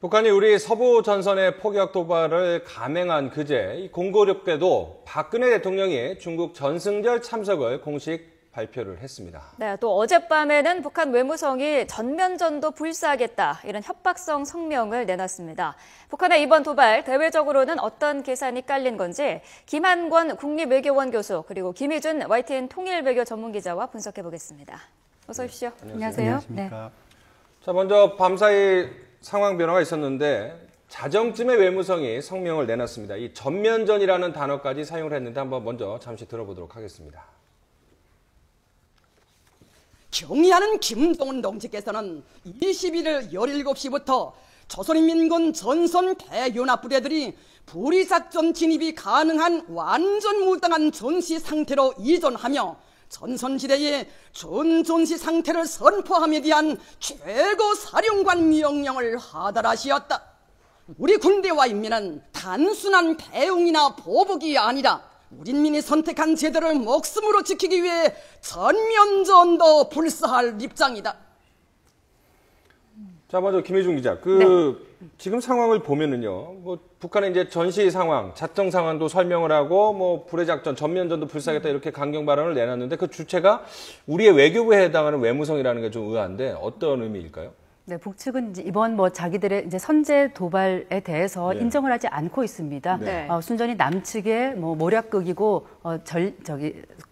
북한이 우리 서부 전선의 포격 도발을 감행한 그제 이 공교롭게도 박근혜 대통령이 중국 전승절 참석을 공식 발표를 했습니다. 네, 또 어젯밤에는 북한 외무성이 전면전도 불사하겠다 이런 협박성 성명을 내놨습니다. 북한의 이번 도발 대외적으로는 어떤 계산이 깔린 건지 김한권 국립외교원 교수 그리고 김희준 YTN 통일외교 전문기자와 분석해 보겠습니다. 어서 오십시오. 네, 안녕하세요. 안녕하십니까. 자, 먼저 밤사이 상황 변화가 있었는데 자정쯤에 외무성이 성명을 내놨습니다. 이 전면전이라는 단어까지 사용을 했는데 한번 먼저 잠시 들어보도록 하겠습니다. 경의하는 김동은 동지께서는 21일 17시부터 조선인민군 전선 대연합부대들이 불의작전 진입이 가능한 완전 무당한 전시 상태로 이전하며 전선지대에 전전시 상태를 선포함에 대한 최고 사령관 명령을 하달하시었다. 우리 군대와 인민은 단순한 배웅이나 보복이 아니라 우리 인민이 선택한 제도를 목숨으로 지키기 위해 전면전도 불사할 입장이다. 자, 먼저 김혜중 기자, 지금 상황을 보면은요, 북한의 이제 전시 상황, 작전 상황도 설명을 하고, 불의 작전, 전면전도 불사하겠다 이렇게 강경 발언을 내놨는데 그 주체가 우리의 외교부에 해당하는 외무성이라는 게 좀 의아한데 어떤 의미일까요? 네, 북측은 이제 이번 자기들의 이제 선제 도발에 대해서 인정을 하지 않고 있습니다. 네. 순전히 남측의 모략극이고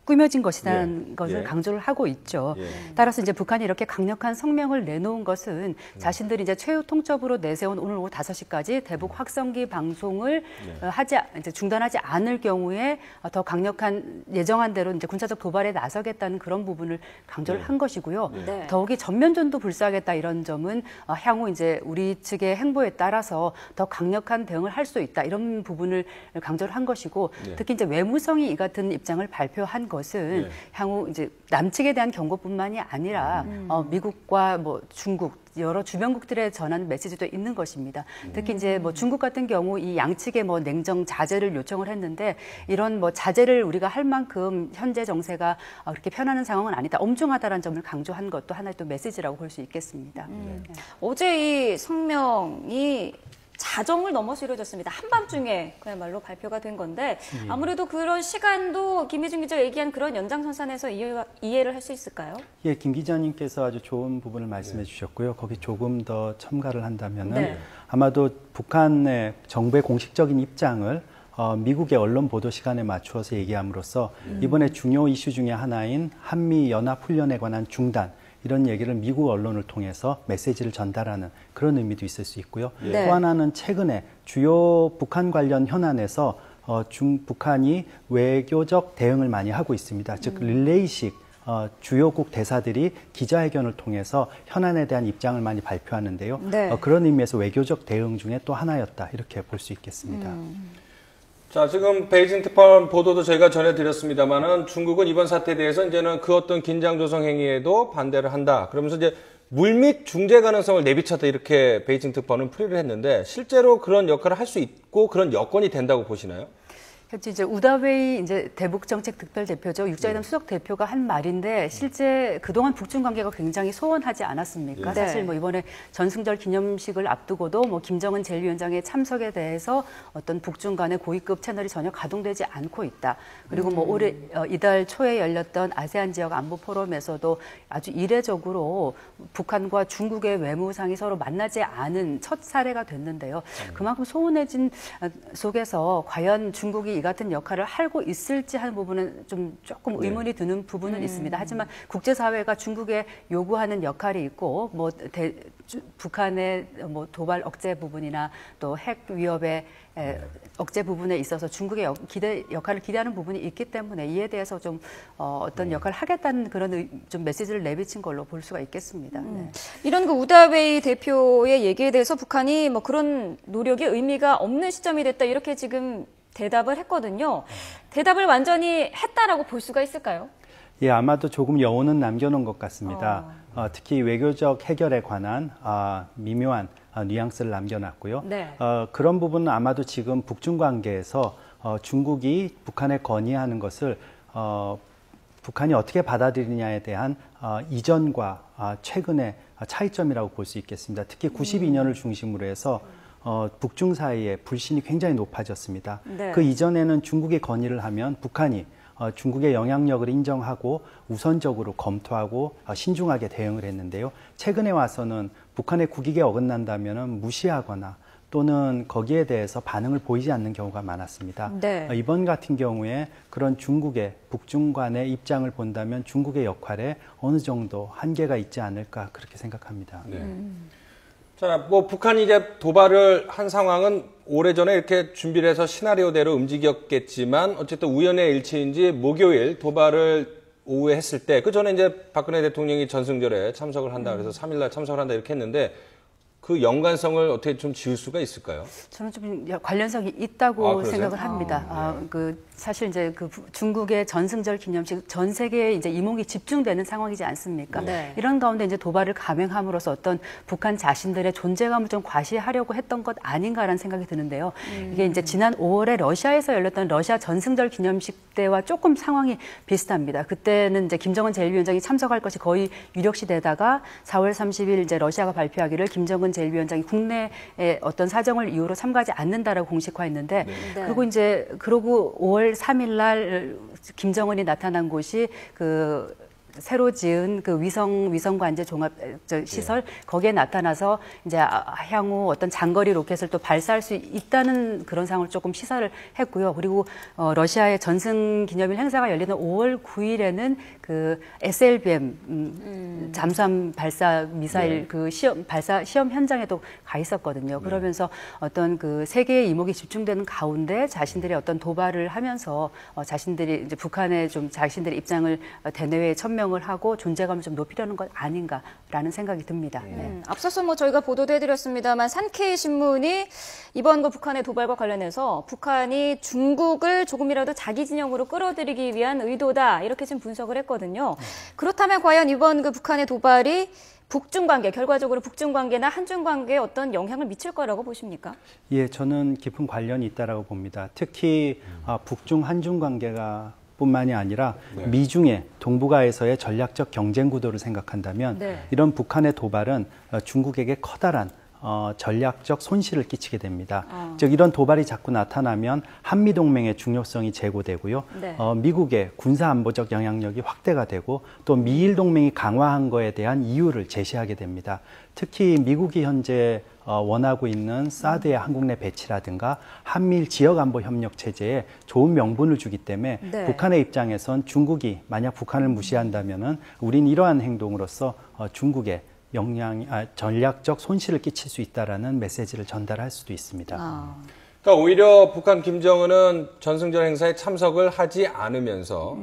꾸며진 것이라는 것을 강조를 하고 있죠. 따라서 이제 북한이 이렇게 강력한 성명을 내놓은 것은 자신들이 이제 최후 통첩으로 내세운 오늘 오후 5시까지 대북 확성기 방송을 이제 중단하지 않을 경우에 더 강력한 예정한 대로 이제 군사적 도발에 나서겠다는 그런 부분을 강조를 한 것이고요. 더욱이 전면전도 불사하겠다 이런 점은 향후 이제 우리 측의 행보에 따라서 더 강력한 대응을 할 수 있다 이런 부분을 강조를 한 것이고 특히 이제 외무성이 이 같은 입장을 발표한 것은 향후 이제 남측에 대한 경고뿐만이 아니라 미국과 중국 여러 주변국들에 전하는 메시지도 있는 것입니다. 특히 이제 중국 같은 경우 이 양측의 냉정 자제를 요청을 했는데 이런 자제를 우리가 할 만큼 현재 정세가 그렇게 편안한 상황은 아니다. 엄중하다라는 점을 강조한 것도 하나의 또 메시지라고 볼 수 있겠습니다. 어제 이 성명이 자정을 넘어서 이루어졌습니다. 한밤중에 그야말로 발표가 된 건데 아무래도 그런 시간도 김희준 기자가 얘기한 그런 연장선상에서 이해를 할 수 있을까요? 예, 김 기자님께서 아주 좋은 부분을 말씀해 주셨고요. 거기 조금 더 첨가를 한다면은 아마도 북한의 정부의 공식적인 입장을 미국의 언론 보도 시간에 맞추어서 얘기함으로써 이번에 중요 이슈 중에 하나인 한미 연합 훈련에 관한 중단 이런 얘기를 미국 언론을 통해서 메시지를 전달하는 그런 의미도 있을 수 있고요. 또 하나는 최근에 주요 북한 관련 현안에서 북한이 외교적 대응을 많이 하고 있습니다. 즉 릴레이식 주요국 대사들이 기자회견을 통해서 현안에 대한 입장을 많이 발표하는데요. 그런 의미에서 외교적 대응 중에 또 하나였다 이렇게 볼 수 있겠습니다. 자, 지금 베이징 특파원 보도도 저희가 전해드렸습니다만은 중국은 이번 사태에 대해서 이제는 그 어떤 긴장 조성 행위에도 반대를 한다. 그러면서 이제 물밑 중재 가능성을 내비쳤다 이렇게 베이징 특파원은 풀이를 했는데 실제로 그런 역할을 할 수 있고 그런 여건이 된다고 보시나요? 현재 이제 우다웨이 이제 대북 정책 특별 대표죠. 육자회담 수석 대표가 한 말인데 실제 그동안 북중 관계가 굉장히 소원하지 않았습니까? 사실 이번에 전승절 기념식을 앞두고도 김정은 제1위원장의 참석에 대해서 어떤 북중 간의 고위급 채널이 전혀 가동되지 않고 있다. 그리고 올해 이달 초에 열렸던 아세안 지역 안보 포럼에서도 아주 이례적으로 북한과 중국의 외무상이 서로 만나지 않은 첫 사례가 됐는데요. 그만큼 소원해진 속에서 과연 중국이 이 같은 역할을 하고 있을지 하는 부분은 조금 의문이 드는 부분은 있습니다. 하지만 국제사회가 중국에 요구하는 역할이 있고 북한의 도발 억제 부분이나 또 핵 위협의 억제 부분에 있어서 중국의 역할을 기대하는 부분이 있기 때문에 이에 대해서 좀 어떤 역할을 하겠다는 그런 좀 메시지를 내비친 걸로 볼 수가 있겠습니다. 이런 그 우다웨이 대표의 얘기에 대해서 북한이 그런 노력이 의미가 없는 시점이 됐다 이렇게 지금 대답을 했거든요. 대답을 완전히 했다라고 볼 수가 있을까요? 예, 아마도 조금 여운은 남겨놓은 것 같습니다. 특히 외교적 해결에 관한 미묘한 뉘앙스를 남겨놨고요. 그런 부분은 아마도 지금 북중 관계에서 중국이 북한에 건의하는 것을 북한이 어떻게 받아들이냐에 대한 이전과 최근의 차이점이라고 볼 수 있겠습니다. 특히 92년을 중심으로 해서 북중 사이에 불신이 굉장히 높아졌습니다. 네. 그 이전에는 중국이 건의를 하면 북한이 중국의 영향력을 인정하고 우선적으로 검토하고 신중하게 대응을 했는데요. 최근에 와서는 북한의 국익에 어긋난다면 무시하거나 또는 거기에 대해서 반응을 보이지 않는 경우가 많았습니다. 네. 이번 같은 경우에 그런 중국의 북중 간의 입장을 본다면 중국의 역할에 어느 정도 한계가 있지 않을까 그렇게 생각합니다. 네. 자, 뭐 북한이 이제 도발을 한 상황은 오래전에 이렇게 준비를 해서 시나리오대로 움직였겠지만 어쨌든 우연의 일치인지 목요일 도발을 오후에 했을 때 그 전에 이제 박근혜 대통령이 전승절에 참석을 한다 그래서 3일날 참석을 한다 이렇게 했는데 그 연관성을 어떻게 좀 지울 수가 있을까요? 저는 좀 관련성이 있다고 생각을 합니다. 네. 사실 이제 그 중국의 전승절 기념식 전 세계에 이제 이목이 집중되는 상황이지 않습니까? 네. 이런 가운데 이제 도발을 감행함으로써 어떤 북한 자신들의 존재감을 좀 과시하려고 했던 것 아닌가라는 생각이 드는데요. 이게 이제 지난 5월에 러시아에서 열렸던 러시아 전승절 기념식 때와 조금 상황이 비슷합니다. 그때는 이제 김정은 제1위원장이 참석할 것이 거의 유력시되다가 4월 30일 이제 러시아가 발표하기를 김정은 제1위원장이 국내의 어떤 사정을 이유로 참가하지 않는다라고 공식화했는데 그리고 이제 그러고 5월 3일 날 김정은이 나타난 곳이 그 새로 지은 그 위성 관제 종합 시설 거기에 나타나서 이제 향후 어떤 장거리 로켓을 또 발사할 수 있다는 그런 상황을 조금 시사를 했고요. 그리고 러시아의 전승 기념일 행사가 열리는 5월 9일에는 그 SLBM 잠수함 발사 미사일 그 발사 시험 현장에도 가 있었거든요. 그러면서 어떤 그 세계의 이목이 집중되는 가운데 자신들의 어떤 도발을 하면서 자신들이 이제 북한의 좀 자신들의 입장을 대내외에 천명을 하고 존재감을 좀 높이려는 것 아닌가라는 생각이 듭니다. 앞서서 뭐 저희가 보도도 해드렸습니다만 산케이 신문이 이번 그 북한의 도발과 관련해서 북한이 중국을 조금이라도 자기 진영으로 끌어들이기 위한 의도다 이렇게 지금 분석을 했거든요. 그렇다면 과연 이번 그 북한의 도발이 북중 관계, 결과적으로 북중 관계나 한중 관계에 어떤 영향을 미칠 거라고 보십니까? 예, 저는 깊은 관련이 있다라고 봅니다. 특히 북중 한중 관계가 뿐만이 아니라 미중의 동북아에서의 전략적 경쟁 구도를 생각한다면 이런 북한의 도발은 중국에게 커다란 전략적 손실을 끼치게 됩니다. 즉 이런 도발이 자꾸 나타나면 한미동맹의 중요성이 제고되고요. 미국의 군사안보적 영향력이 확대가 되고 또 미일 동맹이 강화한 거에 대한 이유를 제시하게 됩니다. 특히 미국이 현재 원하고 있는 사드의 한국 내 배치라든가 한미일 지역안보협력 체제에 좋은 명분을 주기 때문에 북한의 입장에선 중국이 만약 북한을 무시한다면은 우린 이러한 행동으로서 중국에 전략적 손실을 끼칠 수 있다라는 메시지를 전달할 수도 있습니다. 그러니까 오히려 북한 김정은은 전승절 행사에 참석을 하지 않으면서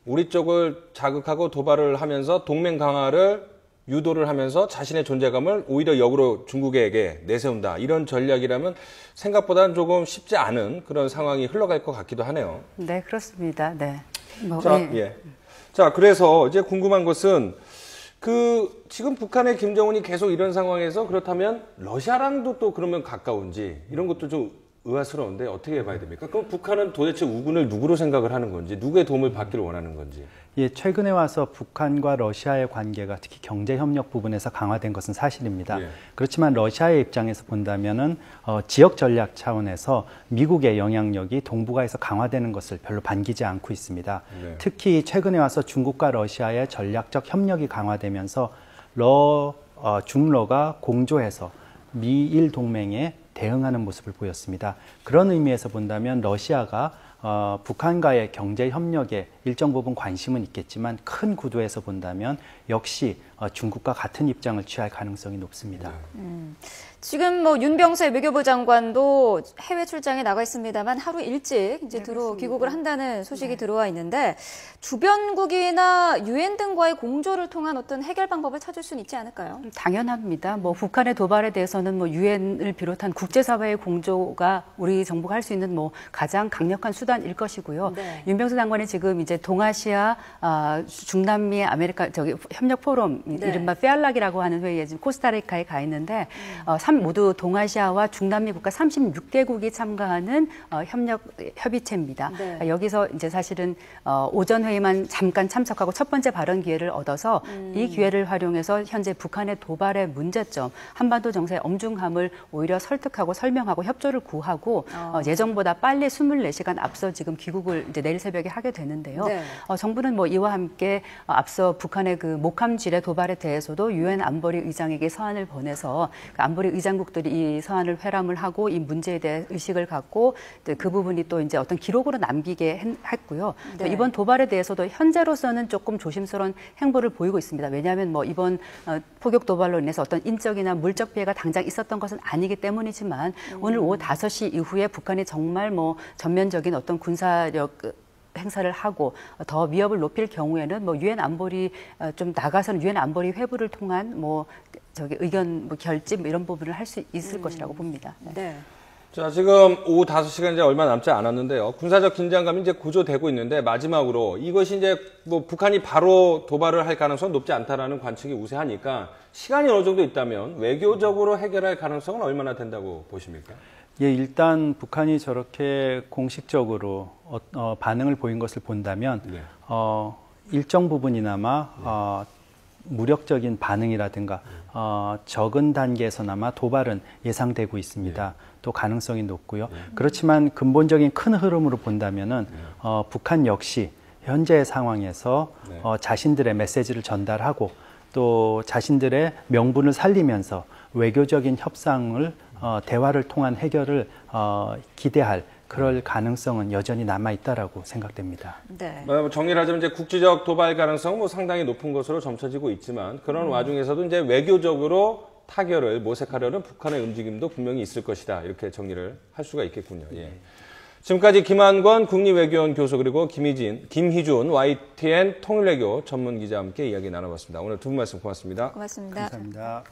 우리 쪽을 자극하고 도발을 하면서 동맹 강화를 유도를 하면서 자신의 존재감을 오히려 역으로 중국에게 내세운다. 이런 전략이라면 생각보다는 조금 쉽지 않은 그런 상황이 흘러갈 것 같기도 하네요. 네, 그렇습니다. 네. 자, 그래서 이제 궁금한 것은 지금 북한의 김정은이 계속 이런 상황에서 그렇다면 러시아랑도 또 그러면 가까운지 이런 것도 좀 의아스러운데 어떻게 봐야 됩니까? 그럼 북한은 도대체 우군을 누구로 생각을 하는 건지 누구의 도움을 받기를 원하는 건지. 예, 최근에 와서 북한과 러시아의 관계가 특히 경제 협력 부분에서 강화된 것은 사실입니다. 그렇지만 러시아의 입장에서 본다면은 지역 전략 차원에서 미국의 영향력이 동북아에서 강화되는 것을 별로 반기지 않고 있습니다. 특히 최근에 와서 중국과 러시아의 전략적 협력이 강화되면서 중러가 공조해서 미일 동맹에 대응하는 모습을 보였습니다. 그런 의미에서 본다면 러시아가 북한과의 경제 협력에 일정 부분 관심은 있겠지만 큰 구도에서 본다면 역시 중국과 같은 입장을 취할 가능성이 높습니다. 지금 뭐 윤병세 외교부 장관도 해외 출장에 나가 있습니다만 하루 일찍 이제 귀국을 한다는 소식이 들어와 있는데 주변국이나 유엔 등과의 공조를 통한 어떤 해결 방법을 찾을 수는 있지 않을까요? 당연합니다. 뭐 북한의 도발에 대해서는 뭐 유엔을 비롯한 국제사회의 공조가 우리 정부가 할 수 있는 뭐 가장 강력한 수단일 것이고요. 윤병세 장관이 지금 이제 동아시아, 중남미, 아메리카 협력 포럼 네. 이른바 페알락이라고 하는 회의에 지금 코스타리카에 가 있는데 모두 동아시아와 중남미 국가 36개국이 참가하는 협의체입니다. 네. 여기서 이제 사실은 오전 회의만 잠깐 참석하고 첫 번째 발언 기회를 얻어서 이 기회를 활용해서 현재 북한의 도발의 문제점, 한반도 정세의 엄중함을 오히려 설득하고 설명하고 협조를 구하고 예정보다 빨리 24시간 앞서 지금 귀국을 이제 내일 새벽에 하게 되는데요. 네. 정부는 뭐 이와 함께 앞서 북한의 그 목함질의 도발에 대해서도 유엔 안보리 의장에게 서한을 보내서 그 안보리 의장국들이 이 서한을 회람을 하고 이 문제에 대해 의식을 갖고 그 부분이 또 이제 어떤 기록으로 남기게 했고요. 네. 이번 도발에 대해서도 현재로서는 조금 조심스러운 행보를 보이고 있습니다. 왜냐하면 뭐 이번 포격 도발로 인해서 어떤 인적이나 물적 피해가 당장 있었던 것은 아니기 때문이지만 오늘 오후 5시 이후에 북한이 정말 뭐 전면적인 어떤 군사력 행사를 하고 더 위협을 높일 경우에는 뭐 유엔 안보리 좀 나가서는 유엔 안보리 회부를 통한 뭐 의견 뭐 결집 뭐 이런 부분을 할 수 있을 것이라고 봅니다. 네. 네. 자, 지금 오후 5시간 이제 얼마 남지 않았는데요. 군사적 긴장감이 이제 고조되고 있는데 마지막으로 이것이 이제 뭐 북한이 바로 도발을 할 가능성은 높지 않다라는 관측이 우세하니까 시간이 어느 정도 있다면 외교적으로 해결할 가능성은 얼마나 된다고 보십니까? 예, 일단 북한이 저렇게 공식적으로 반응을 보인 것을 본다면 네. 일정 부분이나마 무력적인 반응이라든가 적은 단계에서나마 도발은 예상되고 있습니다. 네. 또 가능성이 높고요. 네. 그렇지만 근본적인 큰 흐름으로 본다면은 북한 역시 현재 상황에서 네. 자신들의 메시지를 전달하고 또 자신들의 명분을 살리면서 외교적인 협상을 대화를 통한 해결을 기대할 그럴 가능성은 여전히 남아있다라고 생각됩니다. 네. 정리를 하자면 이제 국지적 도발 가능성은 뭐 상당히 높은 것으로 점쳐지고 있지만 그런 와중에서도 이제 외교적으로 타결을 모색하려는 북한의 움직임도 분명히 있을 것이다. 이렇게 정리를 할 수가 있겠군요. 예. 지금까지 김한권 국립외교원 교수 그리고 김희준 YTN 통일외교 전문기자와 함께 이야기 나눠봤습니다. 오늘 두 분 말씀 고맙습니다. 고맙습니다. 감사합니다.